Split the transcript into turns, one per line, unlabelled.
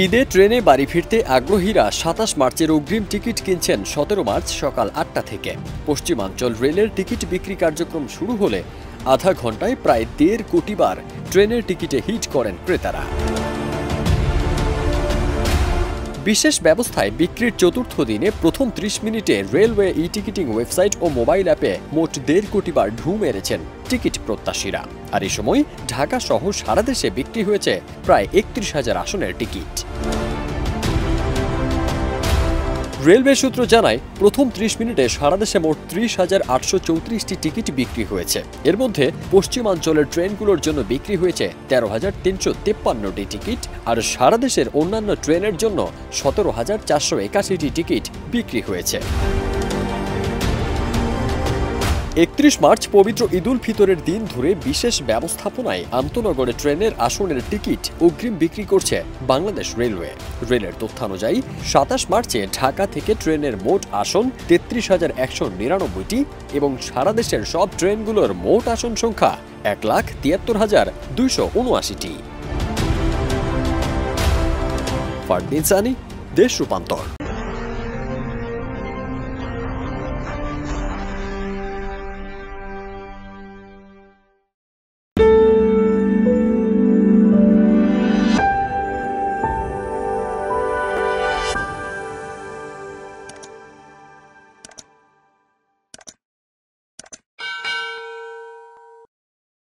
ঈদে ট্রেনে বাড়ি ফিরতে আগ্রহীরা ২৭ মার্চের অগ্রিম টিকিট কিনছেন ১৭ মার্চ সকাল ৮টা থেকে। পশ্চিমাঞ্চল রেলের টিকিট বিক্রি কার্যক্রম শুরু হলে আধা ঘন্টায় প্রায় ১.৫ কোটি বার ট্রেনের টিকিটে হিট করেন ক্রেতারা। বিশেষ ব্যবস্থায় বিক্রির চতুর্থ দিনে প্রথম ৩০ মিনিটে রেলওয়ে ই টিকিটিং ওয়েবসাইট ও মোবাইল অ্যাপে মোট ১.৫ কোটি বার ঢু মেরেছেন টিকিট প্রত্যাশীরা। আর এই সময় ঢাকা সহ সারা দেশে বিক্রি হয়েছে প্রায় ৩১,০০০ আসনের টিকিট। রেলওয়ে সূত্র জানায়, প্রথম ৩০ মিনিটে সারা দেশে মোট ৩০,৮৩৪টি টিকিট বিক্রি হয়েছে। এর মধ্যে পশ্চিমাঞ্চলের ট্রেনগুলোর জন্য বিক্রি হয়েছে ১৩,৩৫৩টি টিকিট, আর সারা দেশের অন্যান্য ট্রেনের জন্য ১৭,৪৮১টি টিকিট বিক্রি হয়েছে। ৩১ মার্চ পবিত্র ঈদুল ফিতরের দিন ধরে বিশেষ ব্যবস্থাপনায় আন্তনগরে ট্রেনের আসনের টিকিট অগ্রিম বিক্রি করছে বাংলাদেশ রেলওয়ে। রেলের তথ্যানুযায়ী ২৭ মার্চে ঢাকা থেকে ট্রেনের মোট আসন ৩৩,১৯৯টি এবং সারা দেশের সব ট্রেনগুলোর মোট আসন সংখ্যা ১,৭৩,২৭৯টি। ফারদিন সানি, দেশ রূপান্তর।